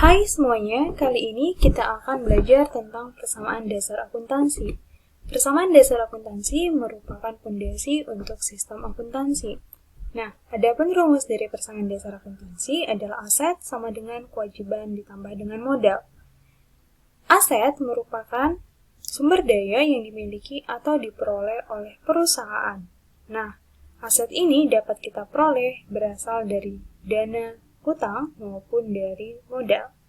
Hai semuanya, kali ini kita akan belajar tentang persamaan dasar akuntansi. Persamaan dasar akuntansi merupakan fondasi untuk sistem akuntansi. Nah, adapun rumus dari persamaan dasar akuntansi adalah aset sama dengan kewajiban ditambah dengan modal. Aset merupakan sumber daya yang dimiliki atau diperoleh oleh perusahaan. Nah, aset ini dapat kita peroleh berasal dari dana hutang maupun dari modal.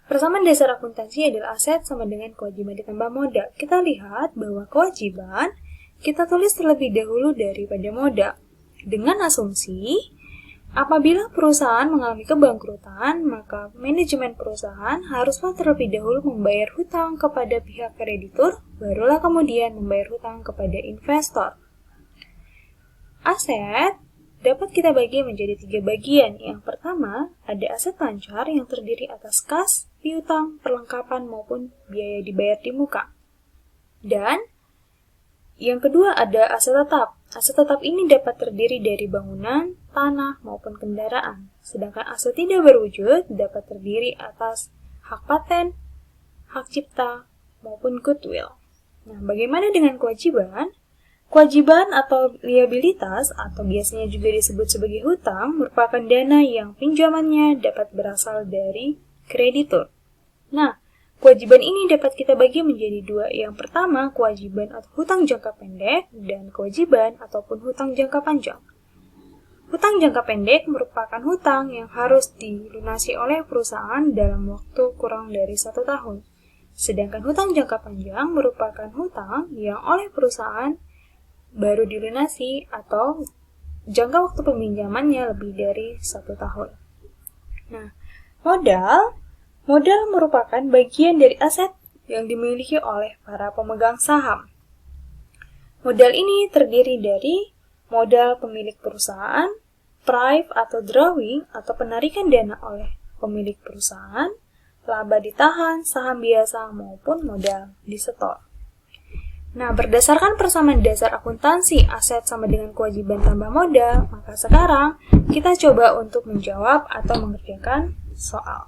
Persamaan dasar akuntansi adalah aset sama dengan kewajiban ditambah modal. Kita lihat bahwa kewajiban kita tulis terlebih dahulu daripada modal. Dengan asumsi, apabila perusahaan mengalami kebangkrutan, maka manajemen perusahaan haruslah terlebih dahulu membayar hutang kepada pihak kreditur, barulah kemudian membayar hutang kepada investor. Aset dapat kita bagi menjadi 3 bagian. Yang pertama, ada aset lancar yang terdiri atas kas, piutang, perlengkapan, maupun biaya dibayar di muka. Dan yang kedua ada aset tetap. Aset tetap ini dapat terdiri dari bangunan, tanah, maupun kendaraan. Sedangkan aset tidak berwujud dapat terdiri atas hak paten, hak cipta, maupun goodwill. Nah, bagaimana dengan kewajiban? Kewajiban atau liabilitas, atau biasanya juga disebut sebagai hutang, merupakan dana yang pinjamannya dapat berasal dari kreditur. Nah, kewajiban ini dapat kita bagi menjadi 2. Yang pertama, kewajiban atau hutang jangka pendek, dan kewajiban ataupun hutang jangka panjang. Hutang jangka pendek merupakan hutang yang harus dilunasi oleh perusahaan dalam waktu kurang dari 1 tahun. Sedangkan hutang jangka panjang merupakan hutang yang oleh perusahaan baru dilunasi atau jangka waktu peminjamannya lebih dari 1 tahun. Nah, modal merupakan bagian dari aset yang dimiliki oleh para pemegang saham. Modal ini terdiri dari modal pemilik perusahaan, prive atau drawing atau penarikan dana oleh pemilik perusahaan, laba ditahan, saham biasa maupun modal disetor. Nah, berdasarkan persamaan dasar akuntansi aset sama dengan kewajiban tambah modal, maka sekarang kita coba untuk menjawab atau mengerjakan soal.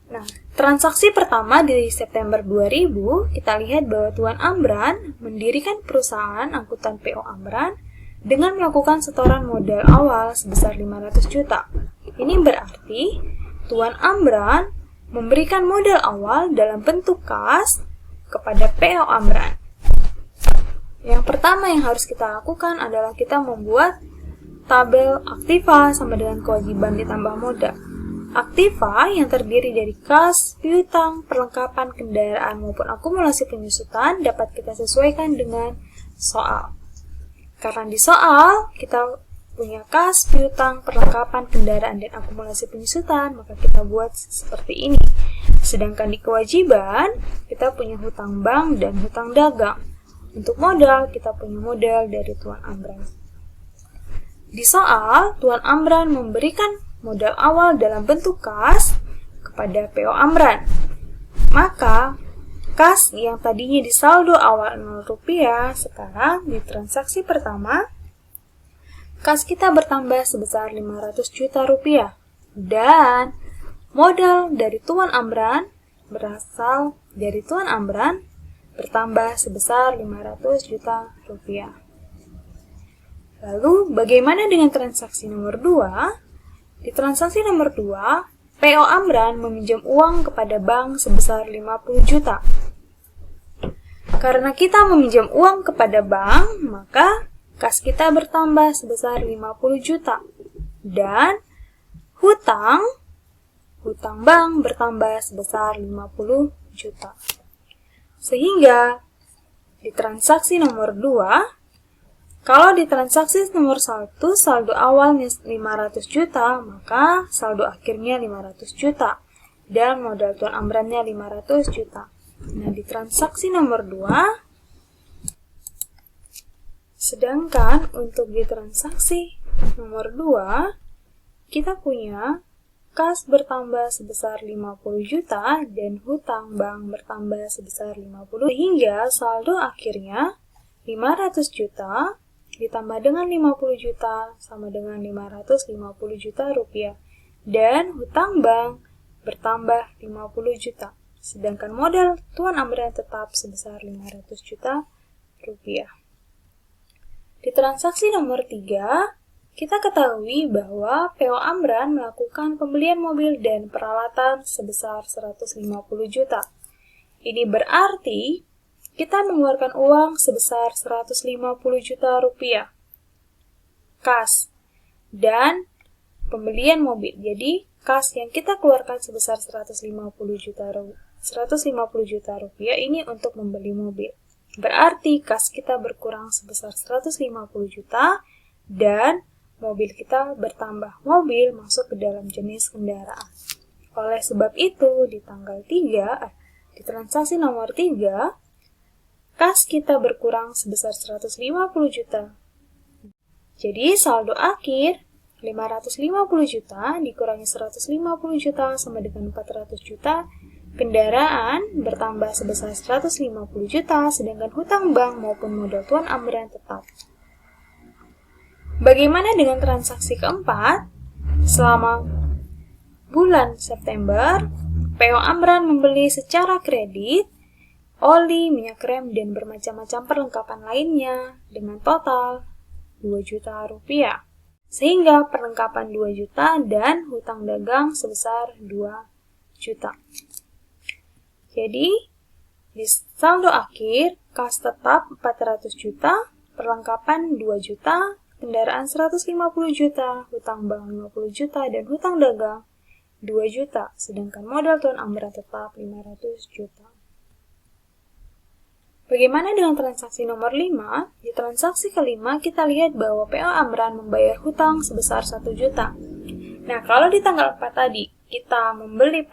Nah, transaksi pertama di September 2000, kita lihat bahwa Tuan Amran mendirikan perusahaan angkutan PO Amran dengan melakukan setoran modal awal sebesar 500 juta. Ini berarti Tuan Amran memberikan modal awal dalam bentuk kas kepada PO Amran. Yang pertama yang harus kita lakukan adalah kita membuat tabel aktiva sama dengan kewajiban ditambah modal. Aktiva yang terdiri dari kas, piutang, perlengkapan kendaraan maupun akumulasi penyusutan dapat kita sesuaikan dengan soal. Karena di soal kita punya kas, piutang, perlengkapan kendaraan dan akumulasi penyusutan, maka kita buat seperti ini. Sedangkan di kewajiban, kita punya hutang bank dan hutang dagang. Untuk modal, kita punya modal dari Tuan Amran. Di soal, Tuan Amran memberikan modal awal dalam bentuk kas kepada PO Amran. Maka, kas yang tadinya di saldo awal Rp0, sekarang di transaksi pertama, kas kita bertambah sebesar Rp500 juta. Dan modal dari Tuan Amran berasal dari Tuan Amran bertambah sebesar Rp500 juta. Lalu, bagaimana dengan transaksi nomor 2? Di transaksi nomor 2, PO Amran meminjam uang kepada bank sebesar 50 juta. Karena kita meminjam uang kepada bank, maka kas kita bertambah sebesar 50 juta. Dan hutang bank bertambah sebesar 50 juta. Sehingga di transaksi nomor 2, kalau di transaksi nomor 1 saldo awalnya 500 juta, maka saldo akhirnya 500 juta. Dan modal Tuan Amrannya 500 juta. Nah, di transaksi nomor 2, sedangkan untuk di transaksi nomor 2, kita punya kas bertambah sebesar 50 juta dan hutang bank bertambah sebesar 50, sehingga saldo akhirnya 500 juta ditambah dengan 50 juta sama dengan 550 juta rupiah. dan hutang bank bertambah 50 juta. Sedangkan modal Tuan Amran tetap sebesar 500 juta rupiah. Di transaksi nomor 3, kita ketahui bahwa PO Amran melakukan pembelian mobil dan peralatan sebesar 150 juta. Ini berarti kita mengeluarkan uang sebesar 150 juta rupiah kas dan pembelian mobil. Jadi, kas yang kita keluarkan sebesar 150 juta rupiah ini untuk membeli mobil. Berarti kas kita berkurang sebesar 150 juta dan mobil kita bertambah. Mobil masuk ke dalam jenis kendaraan. Oleh sebab itu, di tanggal 3, di transaksi nomor 3, kas kita berkurang sebesar 150 juta. Jadi, saldo akhir 550 juta dikurangi 150 juta sama dengan 400 juta. Kendaraan bertambah sebesar 150 juta, sedangkan hutang bank maupun modal Tuan Amran tetap. Bagaimana dengan transaksi keempat? Selama bulan September, PO Amran membeli secara kredit oli, minyak rem, dan bermacam-macam perlengkapan lainnya dengan total 2 juta rupiah. Sehingga perlengkapan 2 juta dan hutang dagang sebesar 2 juta. Jadi, di saldo akhir, kas tetap 400 juta, perlengkapan 2 juta, kendaraan 150 juta, hutang bank 50 juta, dan hutang dagang 2 juta, sedangkan modal Tuan Amran tetap 500 juta. Bagaimana dengan transaksi nomor 5? Di transaksi kelima, kita lihat bahwa PO Amran membayar hutang sebesar 1 juta. Nah, kalau di tanggal 4 tadi, kita membeli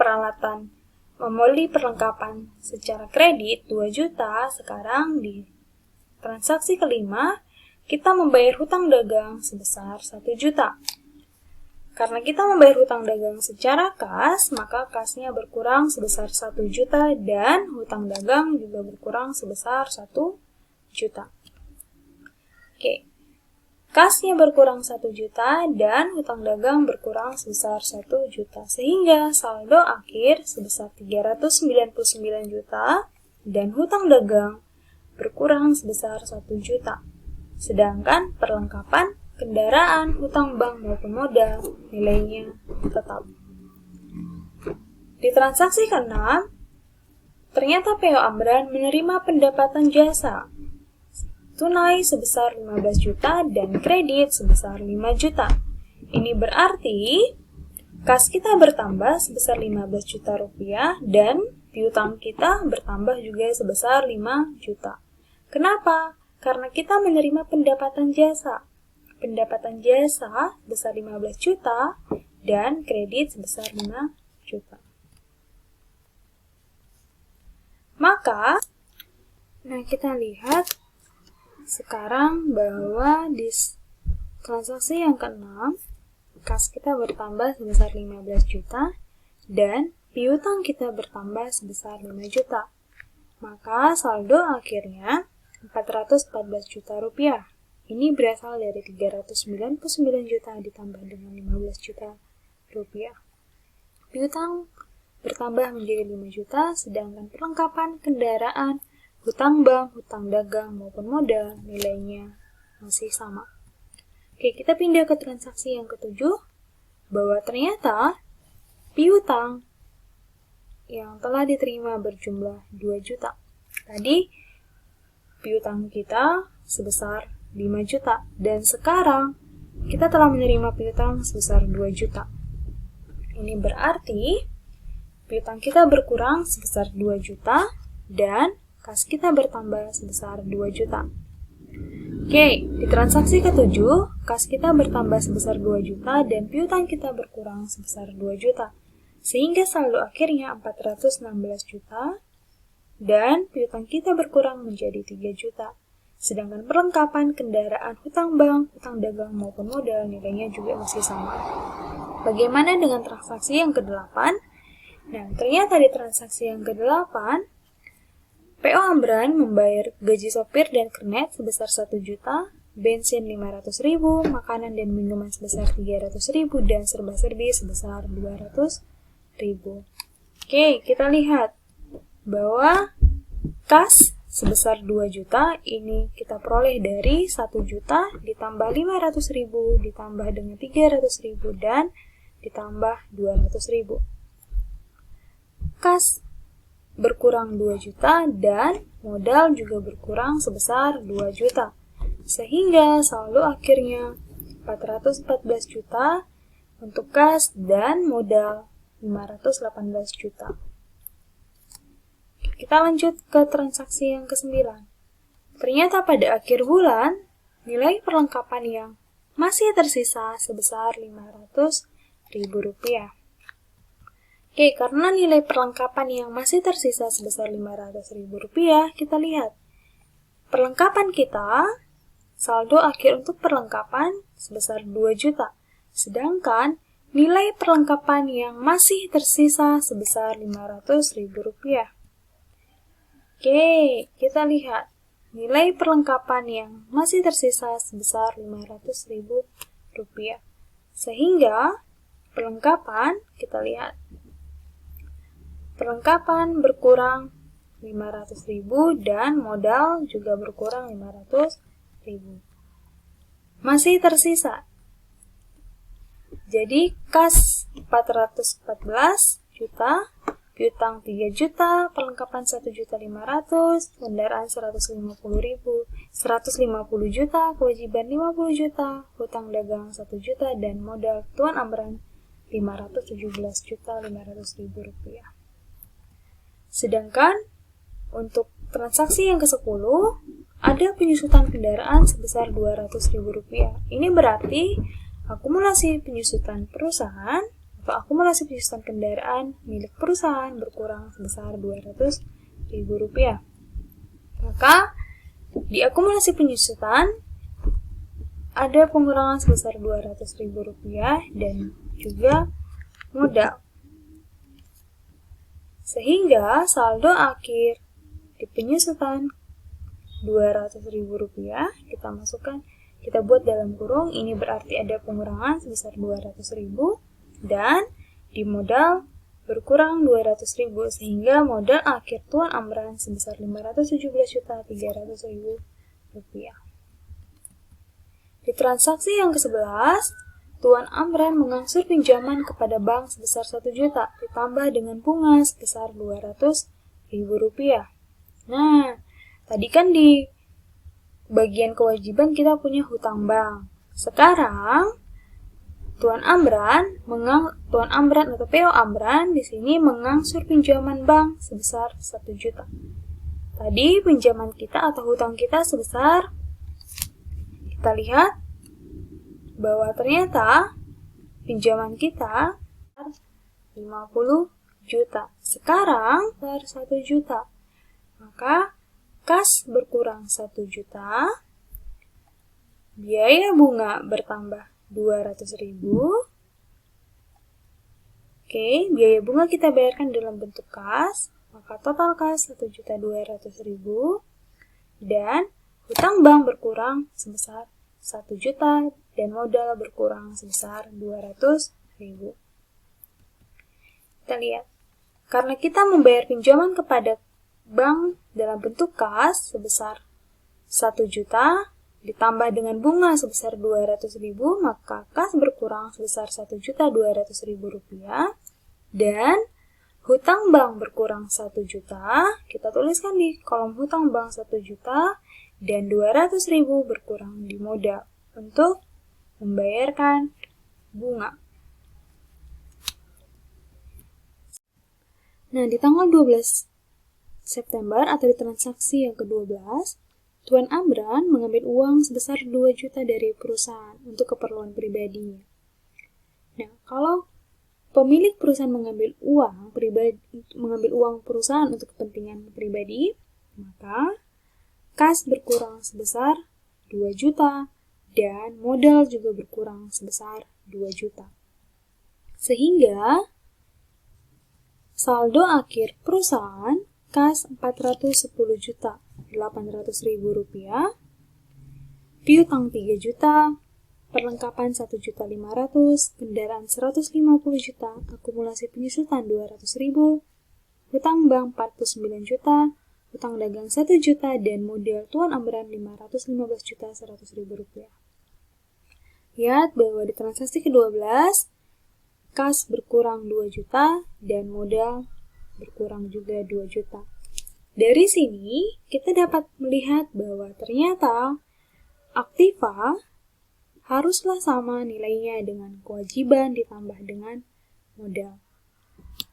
perlengkapan secara kredit 2 juta, sekarang di transaksi kelima, kita membayar hutang dagang sebesar 1 juta. Karena kita membayar hutang dagang secara kas, maka kasnya berkurang sebesar 1 juta dan hutang dagang juga berkurang sebesar 1 juta. Oke, kasnya berkurang 1 juta dan hutang dagang berkurang sebesar 1 juta. Sehingga saldo akhir sebesar 399 juta dan hutang dagang berkurang sebesar 1 juta. Sedangkan perlengkapan, kendaraan, hutang bank maupun modal nilainya tetap. Di transaksi ke-6, ternyata PO Amran menerima pendapatan jasa tunai sebesar 15 juta dan kredit sebesar 5 juta. Ini berarti kas kita bertambah sebesar 15 juta rupiah dan piutang kita bertambah juga sebesar 5 juta. Kenapa? Karena kita menerima pendapatan jasa. Pendapatan jasa sebesar 15 juta dan kredit sebesar 5 juta. Maka, kita lihat sekarang bahwa di transaksi yang ke-6, kas kita bertambah sebesar 15 juta dan piutang kita bertambah sebesar 5 juta. Maka saldo akhirnya 414 juta rupiah. Ini berasal dari 399 juta ditambah dengan 15 juta rupiah. Piutang bertambah menjadi 5 juta, sedangkan perlengkapan kendaraan, hutang bank, hutang dagang, maupun modal nilainya masih sama. Oke, kita pindah ke transaksi yang ke-7, bahwa ternyata piutang yang telah diterima berjumlah 2 juta. Tadi, piutang kita sebesar 5 juta, dan sekarang kita telah menerima piutang sebesar 2 juta. Ini berarti piutang kita berkurang sebesar 2 juta dan kas kita bertambah sebesar 2 juta. Oke, di transaksi ke-7, kas kita bertambah sebesar 2 juta dan piutang kita berkurang sebesar 2 juta. Sehingga saldo akhirnya 416 juta dan piutang kita berkurang menjadi 3 juta. Sedangkan perlengkapan kendaraan, hutang bank, hutang dagang maupun modal nilainya juga masih sama. Bagaimana dengan transaksi yang ke-8? Nah, ternyata di transaksi yang ke-8, PO Amran membayar gaji sopir dan kernet sebesar 1 juta bensin 500.000, makanan dan minuman sebesar 300.000, dan serba-serbi sebesar 200.000. Oke, kita lihat bahwa kas sebesar 2 juta ini kita peroleh dari 1 juta ditambah 500.000 ditambah dengan 300.000 dan ditambah 200.000. Kas berkurang 2 juta dan modal juga berkurang sebesar 2 juta. Sehingga saldo akhirnya 414 juta untuk kas dan modal 518 juta. Kita lanjut ke transaksi yang ke-9. Ternyata pada akhir bulan, nilai perlengkapan yang masih tersisa sebesar Rp500.000. Oke, karena nilai perlengkapan yang masih tersisa sebesar Rp500.000, kita lihat. Perlengkapan kita, saldo akhir untuk perlengkapan sebesar 2 juta. Sedangkan nilai perlengkapan yang masih tersisa sebesar Rp500.000. Oke, kita lihat nilai perlengkapan yang masih tersisa sebesar Rp500.000. Sehingga perlengkapan, kita lihat, perlengkapan berkurang 500.000 dan modal juga berkurang 500.000. Masih tersisa. Jadi kas 414 juta, piutang 3 juta, perlengkapan 1.500.000, kendaraan 150 juta, kewajiban 50 juta, hutang dagang 1 juta, dan modal Tuan Amran Rp517.500.000. Sedangkan untuk transaksi yang ke-10, ada penyusutan kendaraan sebesar Rp200.000. Ini berarti akumulasi penyusutan perusahaan atau akumulasi penyusutan kendaraan milik perusahaan berkurang sebesar Rp200.000. Maka di akumulasi penyusutan ada pengurangan sebesar Rp200.000 dan juga modal. Sehingga saldo akhir di penyusutan Rp200.000 kita masukkan, kita buat dalam kurung, ini berarti ada pengurangan sebesar Rp200.000 dan di modal berkurang Rp200.000 sehingga modal akhir Tuan Amran sebesar Rp517.300.000. Di transaksi yang ke-11, Tuan Amran mengangsur pinjaman kepada bank sebesar 1 juta ditambah dengan bunga sebesar Rp200.000. Nah, tadi kan di bagian kewajiban kita punya hutang bank. Sekarang Tuan Amran atau PO Amran di sini mengangsur pinjaman bank sebesar 1 juta. Tadi pinjaman kita atau hutang kita sebesar, kita lihat bahwa ternyata pinjaman kita 50 juta. Sekarang 1 juta. Maka kas berkurang 1 juta, biaya bunga bertambah 200.000. Oke, biaya bunga kita bayarkan dalam bentuk kas, maka total kas 1.200.000 dan hutang bank berkurang sebesar 1 juta dan modal berkurang sebesar 200.000. Kita lihat, karena kita membayar pinjaman kepada bank dalam bentuk kas sebesar 1 juta ditambah dengan bunga sebesar 200.000, maka kas berkurang sebesar Rp1.200.000 dan hutang bank berkurang 1 juta. Kita tuliskan di kolom hutang bank 1 juta dan 200.000 berkurang di modal untuk membayarkan bunga. Nah, di tanggal 12 September atau di transaksi yang ke-12, Tuan Amran mengambil uang sebesar 2 juta dari perusahaan untuk keperluan pribadinya. Nah, kalau pemilik perusahaan mengambil uang perusahaan untuk kepentingan pribadi, maka kas berkurang sebesar 2 juta dan modal juga berkurang sebesar 2 juta. Sehingga saldo akhir perusahaan kas Rp410.800.000 piutang 3 juta, perlengkapan 1.500.000, kendaraan 150 juta, akumulasi penyusutan 200.000, hutang bank 49 juta, hutang dagang 1 juta, dan modal Tuan Amran 515.100.000 rupiah. Lihat bahwa di transaksi ke-12, kas berkurang 2 juta dan modal berkurang juga 2 juta. Dari sini, kita dapat melihat bahwa ternyata aktiva haruslah sama nilainya dengan kewajiban ditambah dengan modal.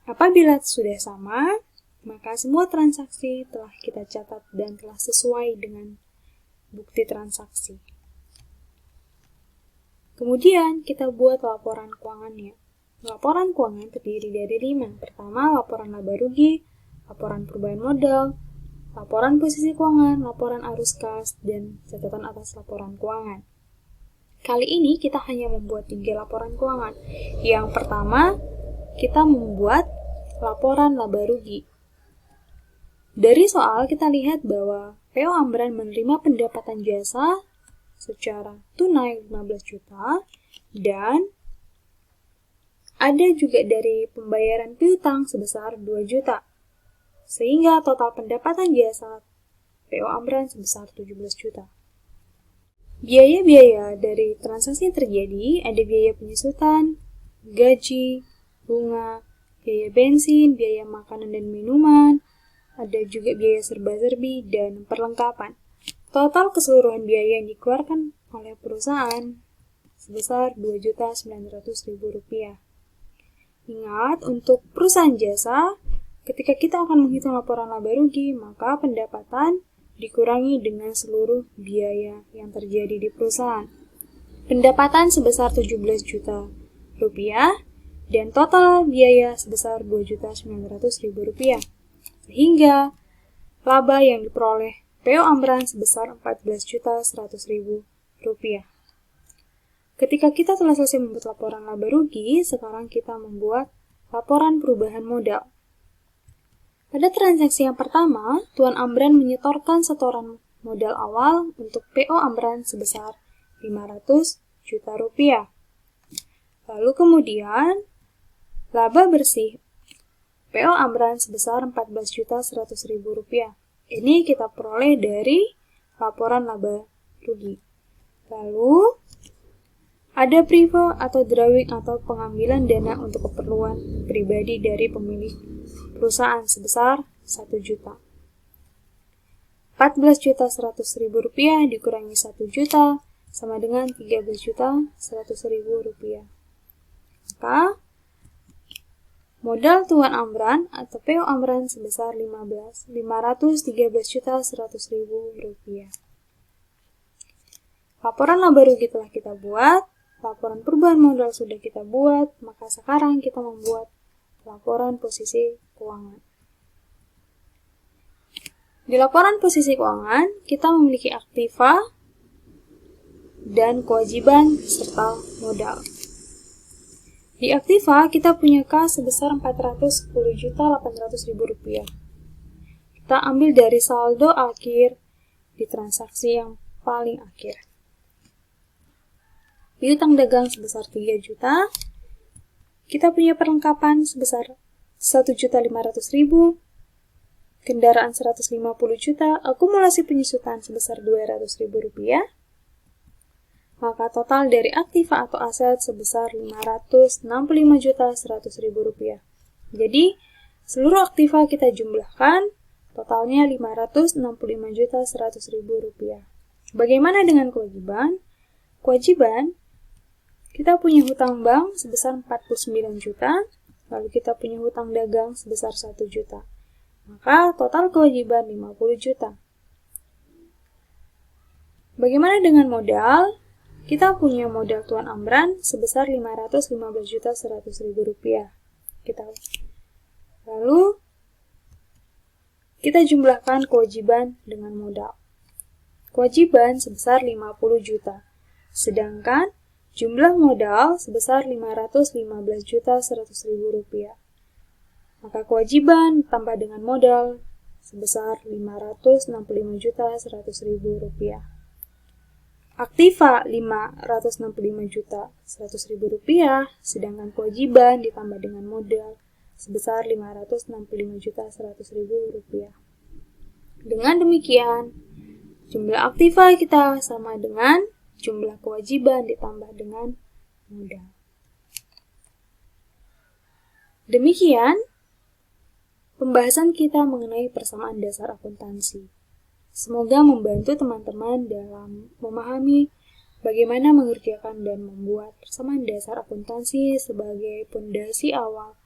Apabila sudah sama, maka semua transaksi telah kita catat dan telah sesuai dengan bukti transaksi. Kemudian kita buat laporan keuangannya. Laporan keuangan terdiri dari 5. Pertama, laporan laba rugi, laporan perubahan modal, laporan posisi keuangan, laporan arus kas, dan catatan atas laporan keuangan. Kali ini kita hanya membuat 3 laporan keuangan. Yang pertama, kita membuat laporan laba rugi. Dari soal kita lihat bahwa PO Amran menerima pendapatan jasa secara tunai 15 juta dan ada juga dari pembayaran piutang sebesar 2 juta. Sehingga total pendapatan jasa PO Amran sebesar 17 juta. Biaya-biaya dari transaksi yang terjadi ada biaya penyusutan, gaji, bunga, biaya bensin, biaya makanan dan minuman, ada juga biaya serba-serbi dan perlengkapan. Total keseluruhan biaya yang dikeluarkan oleh perusahaan sebesar Rp2.900.000. Ingat, untuk perusahaan jasa, ketika kita akan menghitung laporan laba rugi, maka pendapatan dikurangi dengan seluruh biaya yang terjadi di perusahaan. Pendapatan sebesar 17 juta rupiah dan total biaya sebesar 2.900.000 rupiah. Sehingga laba yang diperoleh PO Amran sebesar 14.100.000 rupiah. Ketika kita telah selesai membuat laporan laba rugi, sekarang kita membuat laporan perubahan modal. Pada transaksi yang pertama, Tuan Amran menyetorkan setoran modal awal untuk PO Amran sebesar 500 juta rupiah. Lalu kemudian, laba bersih PO Amran sebesar 14.100.000 rupiah. Ini kita peroleh dari laporan laba rugi. Lalu, ada privo atau drawing atau pengambilan dana untuk keperluan pribadi dari pemilik perusahaan sebesar 1 juta. 14.100.000 rupiah dikurangi 1 juta sama dengan 13.100.000 rupiah. Maka, modal Tuan Amran atau PO Amran sebesar 513.100.000 rupiah. Laporan laba rugi telah kita buat, laporan perubahan modal sudah kita buat, maka sekarang kita membuat laporan posisi keuangan. Di laporan posisi keuangan, kita memiliki aktiva dan kewajiban serta modal. Di aktiva, kita punya kas sebesar Rp410.800.000. Kita ambil dari saldo akhir di transaksi yang paling akhir. Piutang dagang sebesar 3 juta. Kita punya perlengkapan sebesar 1.500.000. Kendaraan 150 juta. Akumulasi penyusutan sebesar Rp200.000. Maka total dari aktiva atau aset sebesar Rp565.100.000. Jadi, seluruh aktiva kita jumlahkan, totalnya Rp565.100.000. Bagaimana dengan kewajiban? Kewajiban, kita punya hutang bank sebesar 49 juta, lalu kita punya hutang dagang sebesar 1 juta. Maka total kewajiban 50 juta. Bagaimana dengan modal? Kita punya modal Tuan Amran sebesar Rp515.100.000. Lalu, kita jumlahkan kewajiban dengan modal. Kewajiban sebesar 50 juta. Sedangkan jumlah modal sebesar Rp515.100.000. Maka kewajiban tambah dengan modal sebesar Rp565.100.000. Aktiva Rp565.100.000, sedangkan kewajiban ditambah dengan modal sebesar Rp565.100.000. Dengan demikian, jumlah aktiva kita sama dengan jumlah kewajiban ditambah dengan modal. Demikian pembahasan kita mengenai persamaan dasar akuntansi. Semoga membantu teman-teman dalam memahami bagaimana mengerjakan dan membuat persamaan dasar akuntansi sebagai pondasi awal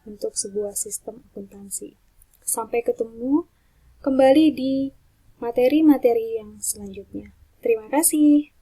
untuk sebuah sistem akuntansi. Sampai ketemu kembali di materi-materi yang selanjutnya. Terima kasih.